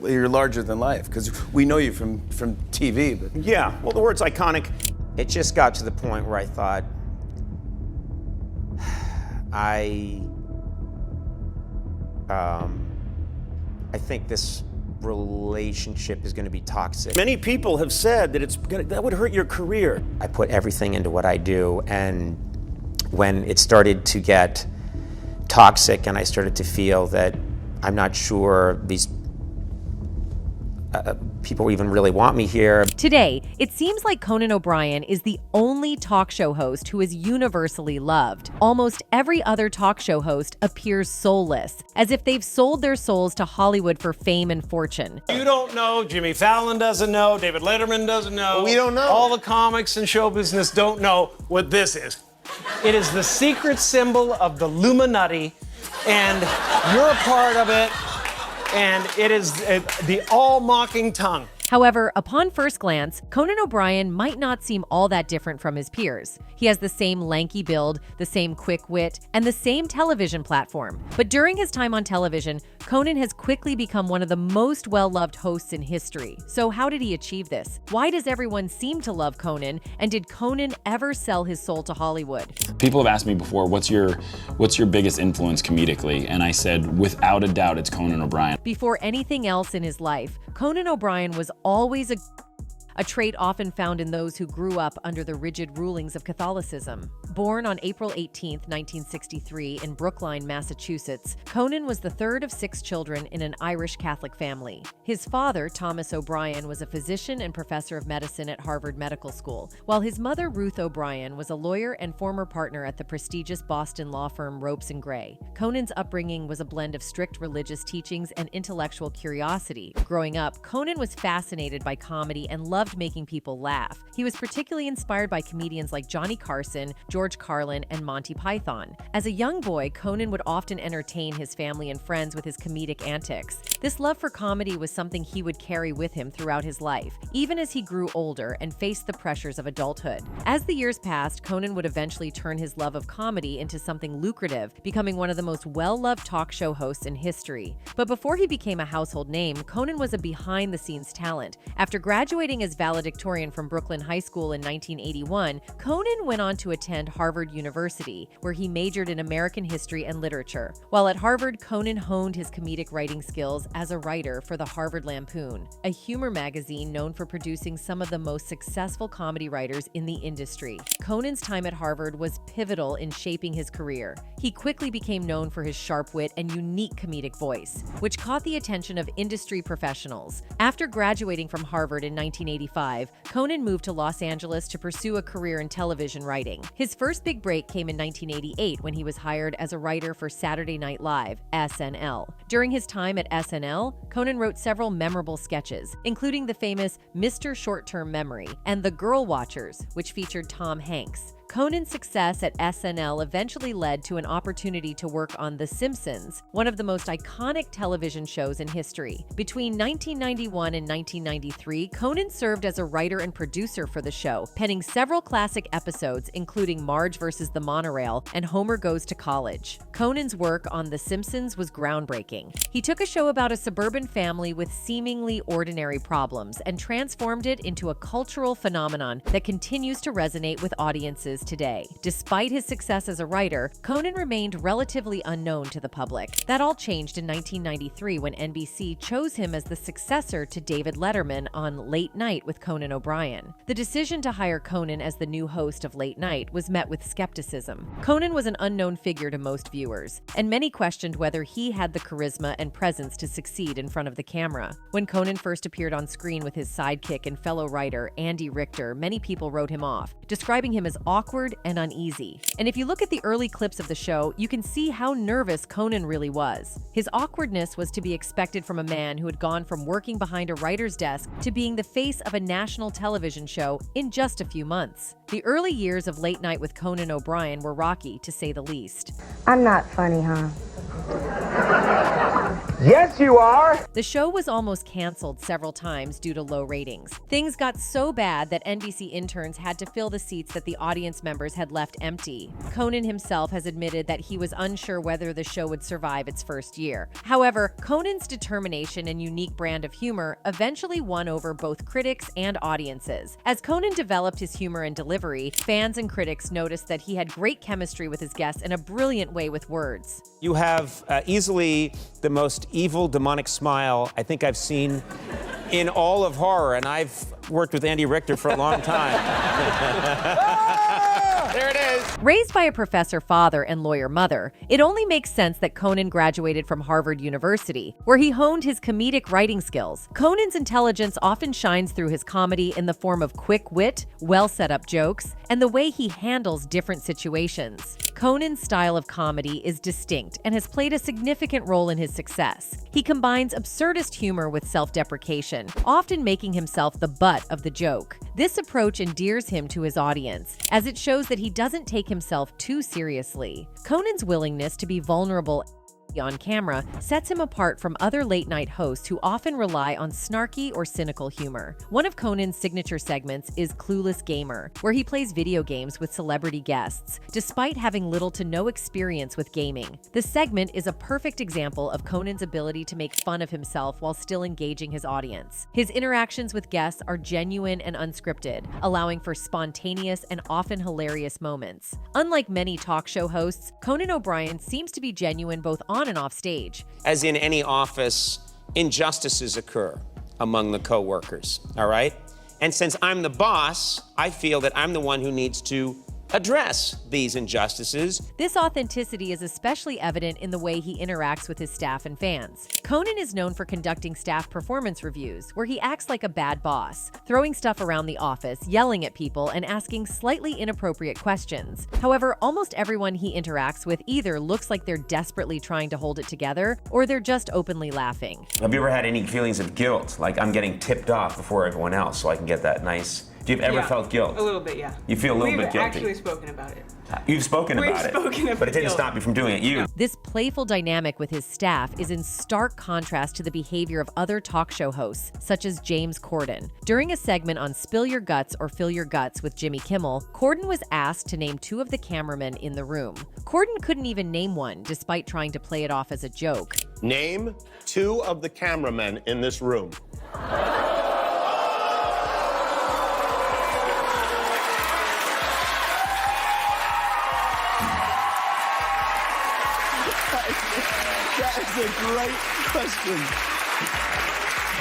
you're larger than life, because we know you from TV. But Yeah, well, the word's iconic. It just got to the point where I thought, I think this relationship is going to be toxic. Many people have said that that would hurt your career. I put everything into what I do, and when it started to get toxic and I started to feel that I'm not sure these people even really want me here. Today, it seems like Conan O'Brien is the only talk show host who is universally loved. Almost every other talk show host appears soulless, as if they've sold their souls to Hollywood for fame and fortune. You don't know, Jimmy Fallon doesn't know, David Letterman doesn't know. We don't know. All the comics and show business don't know what this is. It is the secret symbol of the Illuminati, and you're a part of it. And it is the all-mocking tongue. However, upon first glance, Conan O'Brien might not seem all that different from his peers. He has the same lanky build, the same quick wit, and the same television platform. But during his time on television, Conan has quickly become one of the most well-loved hosts in history. So how did he achieve this? Why does everyone seem to love Conan? And did Conan ever sell his soul to Hollywood? People have asked me before, what's your biggest influence comedically? And I said, without a doubt, it's Conan O'Brien. Before anything else in his life, Conan O'Brien was always a trait often found in those who grew up under the rigid rulings of Catholicism. Born on April 18, 1963 in Brookline, Massachusetts, Conan was the third of 6 children in an Irish Catholic family. His father, Thomas O'Brien, was a physician and professor of medicine at Harvard Medical School, while his mother, Ruth O'Brien, was a lawyer and former partner at the prestigious Boston law firm Ropes & Gray. Conan's upbringing was a blend of strict religious teachings and intellectual curiosity. Growing up, Conan was fascinated by comedy and loved making people laugh. He was particularly inspired by comedians like Johnny Carson, George Carlin, and Monty Python. As a young boy, Conan would often entertain his family and friends with his comedic antics. This love for comedy was something he would carry with him throughout his life, even as he grew older and faced the pressures of adulthood. As the years passed, Conan would eventually turn his love of comedy into something lucrative, becoming one of the most well-loved talk show hosts in history. But before he became a household name, Conan was a behind-the-scenes talent. After graduating as valedictorian from Brooklyn High School in 1981, Conan went on to attend Harvard University, where he majored in American history and literature. While at Harvard, Conan honed his comedic writing skills as a writer for the Harvard Lampoon, a humor magazine known for producing some of the most successful comedy writers in the industry. Conan's time at Harvard was pivotal in shaping his career. He quickly became known for his sharp wit and unique comedic voice, which caught the attention of industry professionals. After graduating from Harvard in 1985, Conan moved to Los Angeles to pursue a career in television writing. His first big break came in 1988 when he was hired as a writer for Saturday Night Live, SNL. During his time at SNL, Conan wrote several memorable sketches, including the famous Mr. Short-Term Memory and The Girl Watchers, which featured Tom Hanks. Conan's success at SNL eventually led to an opportunity to work on The Simpsons, one of the most iconic television shows in history. Between 1991 and 1993, Conan served as a writer and producer for the show, penning several classic episodes including Marge vs. the Monorail and Homer Goes to College. Conan's work on The Simpsons was groundbreaking. He took a show about a suburban family with seemingly ordinary problems and transformed it into a cultural phenomenon that continues to resonate with audiences today. Despite his success as a writer, Conan remained relatively unknown to the public. That all changed in 1993 when NBC chose him as the successor to David Letterman on Late Night with Conan O'Brien. The decision to hire Conan as the new host of Late Night was met with skepticism. Conan was an unknown figure to most viewers, and many questioned whether he had the charisma and presence to succeed in front of the camera. When Conan first appeared on screen with his sidekick and fellow writer Andy Richter, many people wrote him off, describing him as awkward and uneasy. And if you look at the early clips of the show, you can see how nervous Conan really was. His awkwardness was to be expected from a man who had gone from working behind a writer's desk to being the face of a national television show in just a few months. The early years of Late Night with Conan O'Brien were rocky, to say the least. I'm not funny, huh? Yes, you are. The show was almost canceled several times due to low ratings. Things got so bad that NBC interns had to fill the seats that the audience members had left empty. Conan himself has admitted that he was unsure whether the show would survive its first year. However, Conan's determination and unique brand of humor eventually won over both critics and audiences. As Conan developed his humor and delivery, fans and critics noticed that he had great chemistry with his guests and a brilliant way with words. You have easily the most evil, demonic smile I think I've seen in all of horror, and I've worked with Andy Richter for a long time. There it is. Raised by a professor father and lawyer mother, it only makes sense that Conan graduated from Harvard University, where he honed his comedic writing skills. Conan's intelligence often shines through his comedy in the form of quick wit, well-set-up jokes, and the way he handles different situations. Conan's style of comedy is distinct and has played a significant role in his success. He combines absurdist humor with self-deprecation, often making himself the butt of the joke. This approach endears him to his audience, as it shows that he doesn't take himself too seriously. Conan's willingness to be vulnerable on camera sets him apart from other late-night hosts who often rely on snarky or cynical humor. One of Conan's signature segments is Clueless Gamer, where he plays video games with celebrity guests, despite having little to no experience with gaming. The segment is a perfect example of Conan's ability to make fun of himself while still engaging his audience. His interactions with guests are genuine and unscripted, allowing for spontaneous and often hilarious moments. Unlike many talk show hosts, Conan O'Brien seems to be genuine both on and off stage. As in any office, injustices occur among the co-workers, all right? And since I'm the boss, I feel that I'm the one who needs to address these injustices. This authenticity is especially evident in the way he interacts with his staff and fans. Conan is known for conducting staff performance reviews, where he acts like a bad boss, throwing stuff around the office, yelling at people, and asking slightly inappropriate questions. However, almost everyone he interacts with either looks like they're desperately trying to hold it together, or they're just openly laughing. Have you ever had any feelings of guilt? Like I'm getting tipped off before everyone else so I can get that nice... Do you ever felt guilt? A little bit, yeah. You feel a little bit guilty? We've actually spoken about it. You've spoken about it, but it didn't guilt. stop you from doing it. You. This playful dynamic with his staff is in stark contrast to the behavior of other talk show hosts, such as James Corden. During a segment on Spill Your Guts or Fill Your Guts with Jimmy Kimmel, Corden was asked to name two of the cameramen in the room. Corden couldn't even name one, despite trying to play it off as a joke. Name two of the cameramen in this room. That is a great question.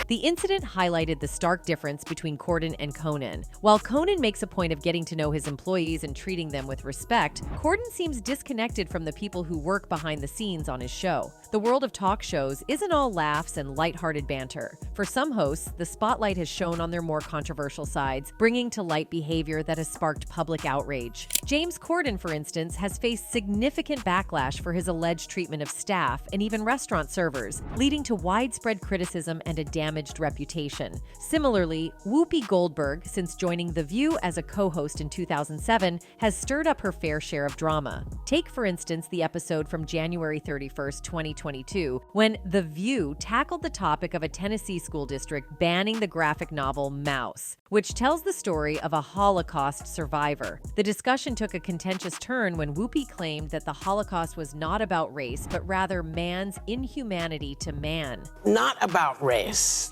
The incident highlighted the stark difference between Corden and Conan. While Conan makes a point of getting to know his employees and treating them with respect, Corden seems disconnected from the people who work behind the scenes on his show. The world of talk shows isn't all laughs and lighthearted banter. For some hosts, the spotlight has shone on their more controversial sides, bringing to light behavior that has sparked public outrage. James Corden, for instance, has faced significant backlash for his alleged treatment of staff and even restaurant servers, leading to widespread criticism and a damaged reputation. Similarly, Whoopi Goldberg, since joining The View as a co-host in 2007, has stirred up her fair share of drama. Take, for instance, the episode from January 31st, 2022, when The View tackled the topic of a Tennessee school district banning the graphic novel Mouse, which tells the story of a Holocaust survivor. The discussion took a contentious turn when Whoopi claimed that the Holocaust was not about race, but rather man's inhumanity to man. Not about race.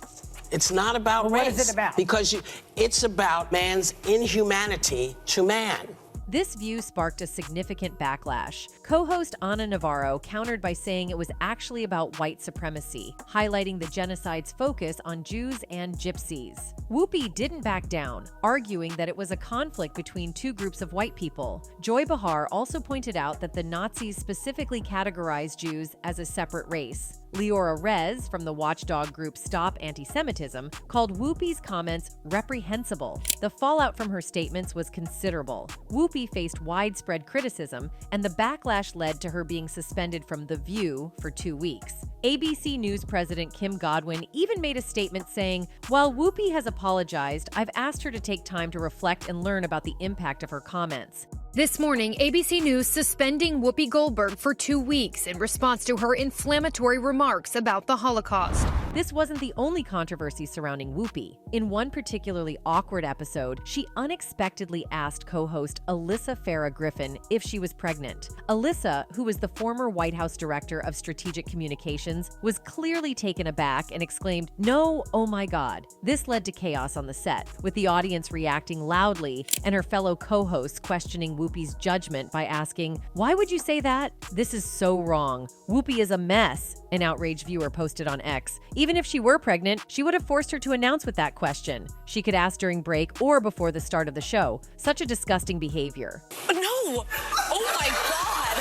It's not about race. What is it about? Because it's about man's inhumanity to man. This view sparked a significant backlash. Co-host Ana Navarro countered by saying it was actually about white supremacy, highlighting the genocide's focus on Jews and Gypsies. Whoopi didn't back down, arguing that it was a conflict between two groups of white people. Joy Behar also pointed out that the Nazis specifically categorized Jews as a separate race. Leora Rez, from the watchdog group Stop Antisemitism, called Whoopi's comments reprehensible. The fallout from her statements was considerable. Whoopi faced widespread criticism, and the backlash led to her being suspended from The View for 2 weeks. ABC News President Kim Godwin even made a statement saying, "While Whoopi has apologized, I've asked her to take time to reflect and learn about the impact of her comments." This morning, ABC News suspending Whoopi Goldberg for 2 weeks in response to her inflammatory remarks about the Holocaust. This wasn't the only controversy surrounding Whoopi. In one particularly awkward episode, she unexpectedly asked co-host Alyssa Farah Griffin if she was pregnant. Alyssa, who was the former White House Director of Strategic Communications, was clearly taken aback and exclaimed, "No, oh my God." This led to chaos on the set, with the audience reacting loudly and her fellow co-hosts questioning Whoopi's judgment by asking, "Why would you say that? This is so wrong. Whoopi is a mess," an outraged viewer posted on X. Even if she were pregnant, she would have forced her to announce with that question. She could ask during break or before the start of the show. Such a disgusting behavior. No! Oh my God!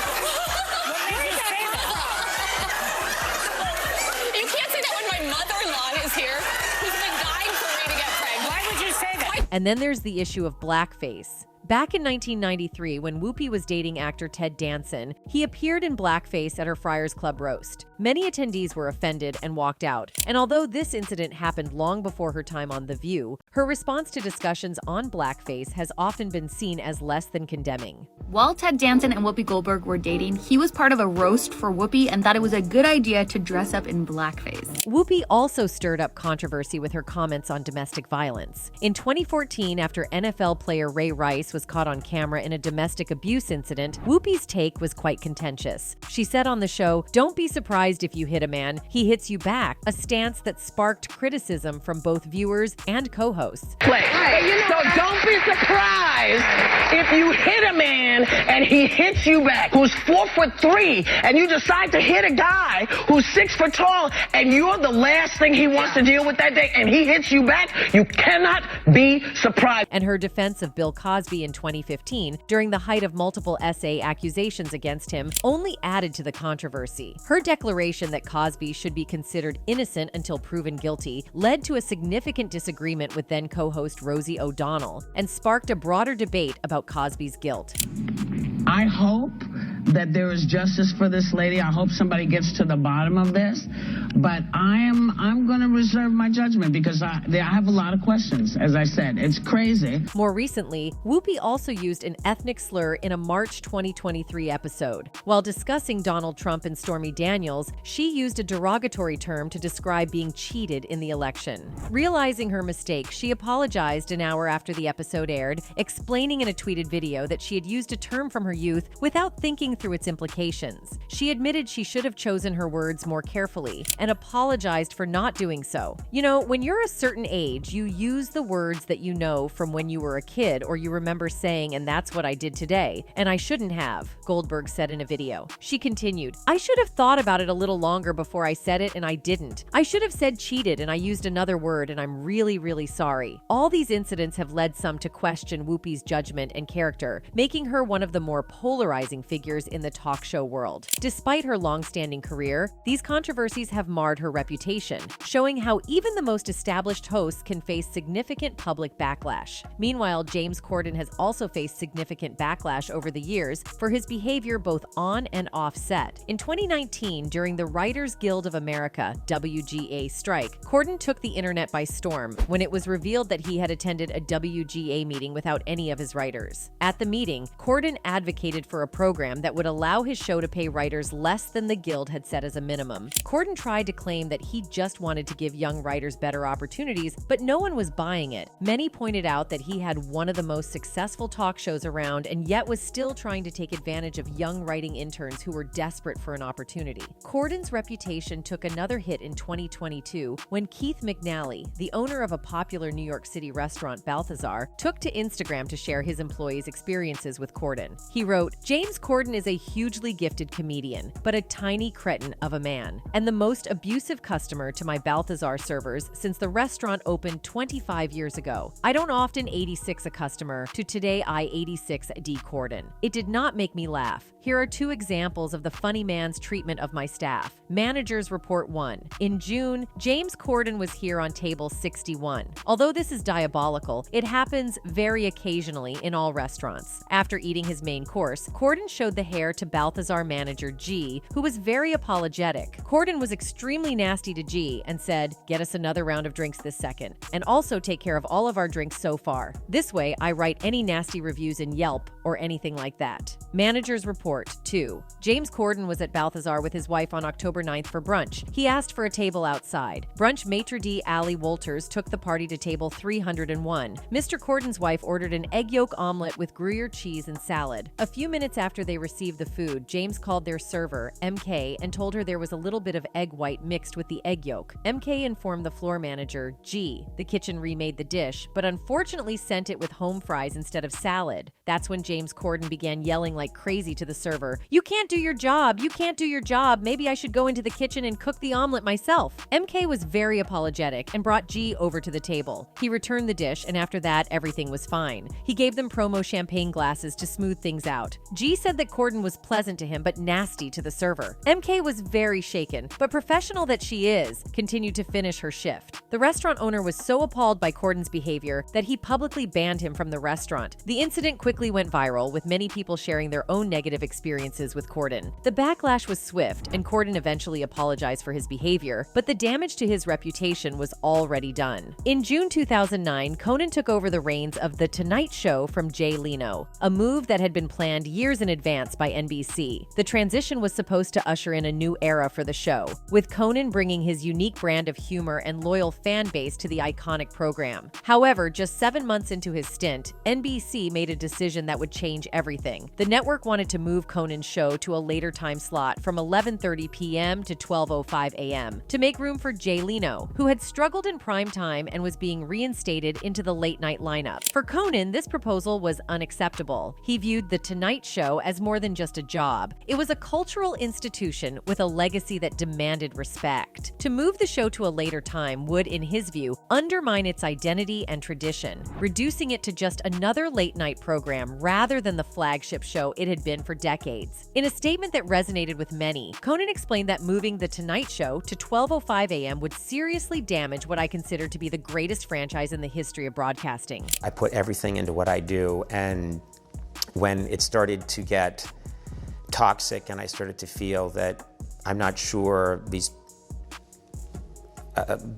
You can't say that when my mother-in-law is here, who's been dying for me to get pregnant. Why would you say that? And then there's the issue of blackface. Back in 1993, when Whoopi was dating actor Ted Danson, he appeared in blackface at her Friars Club roast. Many attendees were offended and walked out. And although this incident happened long before her time on The View, her response to discussions on blackface has often been seen as less than condemning. While Ted Danson and Whoopi Goldberg were dating, he was part of a roast for Whoopi and thought it was a good idea to dress up in blackface. Whoopi also stirred up controversy with her comments on domestic violence. In 2014, after NFL player Ray Rice was caught on camera in a domestic abuse incident, Whoopi's take was quite contentious. She said on the show, "Don't be surprised if you hit a man, he hits you back," a stance that sparked criticism from both viewers and co-hosts. So don't be surprised if you hit a man and he hits you back, who's 4'3", and you decide to hit a guy who's 6 foot tall, and you're the last thing he wants to deal with that day, and he hits you back. You cannot be surprised. And her defense of Bill Cosby in 2015, during the height of multiple SA accusations against him, only added to the controversy. Her declaration that Cosby should be considered innocent until proven guilty led to a significant disagreement with then co-host Rosie O'Donnell and sparked a broader debate about Cosby's guilt. I hope that there is justice for this lady. I hope somebody gets to the bottom of this. But I'm going to reserve my judgment because I have a lot of questions. As I said, it's crazy. More recently, Whoopi also used an ethnic slur in a March 2023 episode. While discussing Donald Trump and Stormy Daniels, she used a derogatory term to describe being cheated in the election. Realizing her mistake, she apologized an hour after the episode aired, explaining in a tweeted video that she had used a term from her youth without thinking through its implications. She admitted she should have chosen her words more carefully and apologized for not doing so. You know, when you're a certain age, you use the words that you know from when you were a kid or you remember saying, "and that's what I did today, and I shouldn't have," Goldberg said in a video. She continued, "I should have thought about it a little longer before I said it, and I didn't. I should have said cheated, and I used another word, and I'm really, really sorry." All these incidents have led some to question Whoopi's judgment and character, making her one of the more polarizing figures in the talk show world. Despite her long-standing career, these controversies have marred her reputation, showing how even the most established hosts can face significant public backlash. Meanwhile, James Corden has also faced significant backlash over the years for his behavior both on and off set. In 2019, during the Writers Guild of America (WGA) strike, Corden took the internet by storm when it was revealed that he had attended a WGA meeting without any of his writers. At the meeting, Corden advocated for a program that would allow his show to pay writers less than the Guild had set as a minimum. Corden tried to claim that he just wanted to give young writers better opportunities, but no one was buying it. Many pointed out that he had one of the most successful talk shows around and yet was still trying to take advantage of young writing interns who were desperate for an opportunity. Corden's reputation took another hit in 2022 when Keith McNally, the owner of a popular New York City restaurant Balthazar, took to Instagram to share his employees' experiences with Corden. He wrote, "James Corden is a hugely gifted comedian, but a tiny cretin of a man, and the most abusive customer to my Balthazar servers since the restaurant opened 25 years ago. I don't often 86 a customer to today I 86 D Corden. It did not make me laugh. Here are 2 examples of the funny man's treatment of my staff. Managers Report 1. In June, James Corden was here on table 61. Although this is diabolical, it happens very occasionally in all restaurants. After eating his main course, Corden showed the hair to Balthazar manager G, who was very apologetic. Corden was extremely nasty to G and said, 'Get us another round of drinks this second, and also take care of all of our drinks so far. This way, I write any nasty reviews in Yelp or anything like that. Managers report, 2. James Corden was at Balthazar with his wife on October 9th for brunch. He asked for a table outside. Brunch maitre d' Ali Wolters took the party to table 301. Mr. Corden's wife ordered an egg yolk omelet with Gruyere cheese and salad. A few minutes after they received the food, James called their server, MK, and told her there was a little bit of egg white mixed with the egg yolk. MK informed the floor manager, G. The kitchen remade the dish, but unfortunately sent it with home fries instead of salad. That's when James Corden began yelling like crazy to the server, "You can't do your job! You can't do your job! Maybe I should go into the kitchen and cook the omelet myself." MK was very apologetic and brought G over to the table. He returned the dish, and after that, everything was fine. He gave them promo champagne glasses to smooth things out. G said that Corden was pleasant to him but nasty to the server. MK was very shaken, but professional that she is, continued to finish her shift. The restaurant owner was so appalled by Corden's behavior that he publicly banned him from the restaurant. The incident quickly went viral, with many people sharing their own negative experiences with Corden. The backlash was swift, and Corden eventually apologized for his behavior, but the damage to his reputation was already done. In June 2009, Conan took over the reins of The Tonight Show from Jay Leno, a move that had been planned years in advance by NBC. The transition was supposed to usher in a new era for the show, with Conan bringing his unique brand of humor and loyal fan base to the iconic program. However, just 7 months into his stint, NBC made a decision that would change everything. The network wanted to move Conan's show to a later time slot from 11:30 p.m. to 12:05 a.m. to make room for Jay Leno, who had struggled in prime time and was being reinstated into the late-night lineup. For Conan, this proposal was unacceptable. He viewed The Tonight Show as more than just a job. It was a cultural institution with a legacy that demanded respect. To move the show to a later time would, in his view, undermine its identity and tradition, reducing it to just another late-night program rather than the flagship show it had been for decades. In a statement that resonated with many, Conan explained that moving The Tonight Show to 12:05 a.m. would seriously damage what I consider to be the greatest franchise in the history of broadcasting. I put everything into what I do, and when it started to get toxic and I started to feel that I'm not sure these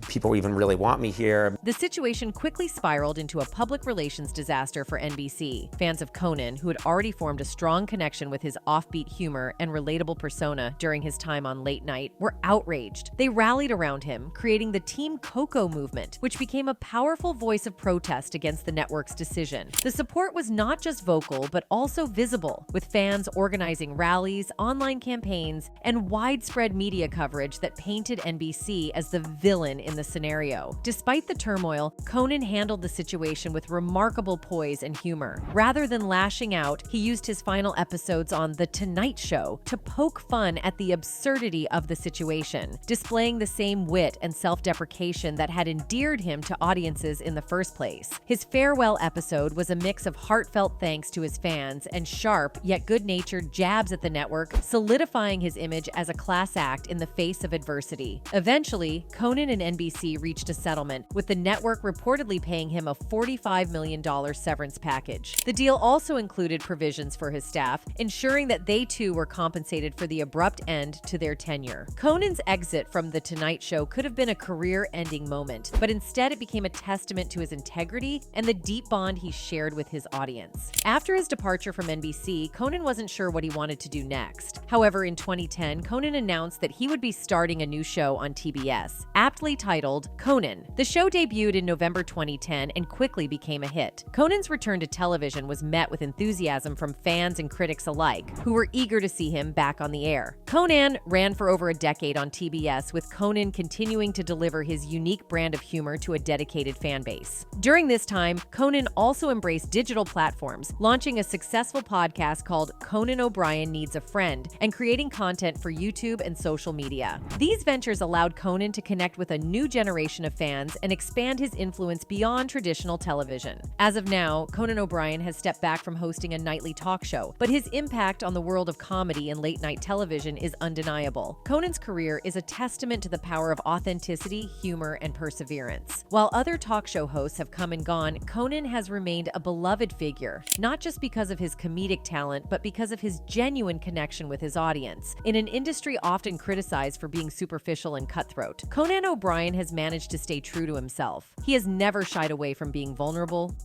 people even really want me here. The situation quickly spiraled into a public relations disaster for NBC. Fans of Conan, who had already formed a strong connection with his offbeat humor and relatable persona during his time on late night, were outraged. They rallied around him, creating the Team Coco movement, which became a powerful voice of protest against the network's decision. The support was not just vocal, but also visible, with fans organizing rallies, online campaigns, and widespread media coverage that painted NBC as the villain in the scenario. Despite the turmoil, Conan handled the situation with remarkable poise and humor. Rather than lashing out, he used his final episodes on The Tonight Show to poke fun at the absurdity of the situation, displaying the same wit and self-deprecation that had endeared him to audiences in the first place. His farewell episode was a mix of heartfelt thanks to his fans and sharp yet good-natured jabs at the network, solidifying his image as a class act in the face of adversity. Eventually, Conan and NBC reached a settlement, with the network reportedly paying him a $45 million severance package. The deal also included provisions for his staff, ensuring that they too were compensated for the abrupt end to their tenure. Conan's exit from The Tonight Show could have been a career-ending moment, but instead it became a testament to his integrity and the deep bond he shared with his audience. After his departure from NBC, Conan wasn't sure what he wanted to do next. However, in 2010, Conan announced that he would be starting a new show on TBS, aptly titled Conan. The show debuted in November 2010 and quickly became a hit. Conan's return to television was met with enthusiasm from fans and critics alike, who were eager to see him back on the air. Conan ran for over a decade on TBS, with Conan continuing to deliver his unique brand of humor to a dedicated fan base. During this time, Conan also embraced digital platforms, launching a successful podcast called Conan O'Brien Needs a Friend and creating content for YouTube and social media. These ventures allowed Conan to connect with a new generation of fans and expand his influence beyond traditional television. As of now, Conan O'Brien has stepped back from hosting a nightly talk show, but his impact on the world of comedy and late-night television is undeniable. Conan's career is a testament to the power of authenticity, humor, and perseverance. While other talk show hosts have come and gone, Conan has remained a beloved figure, not just because of his comedic talent, but because of his genuine connection with his audience. In an industry often criticized for being superficial and cutthroat, Conan O'Brien has managed to stay true to himself. He has never shied away from being vulnerable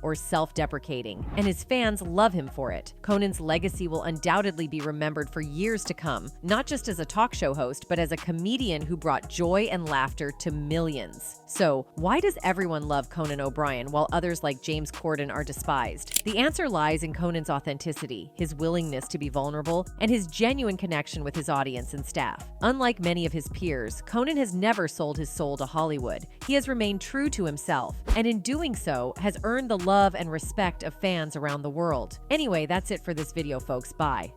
or self-deprecating, and his fans love him for it. Conan's legacy will undoubtedly be remembered for years to come, not just as a talk show host, but as a comedian who brought joy and laughter to millions. So, why does everyone love Conan O'Brien while others like James Corden are despised? The answer lies in Conan's authenticity, his willingness to be vulnerable, and his genuine connection with his audience and staff. Unlike many of his peers, Conan has never sold his soul to Hollywood. He has remained true to himself, and in doing so, has earned the love and respect of fans around the world. Anyway, that's it for this video, folks. Bye.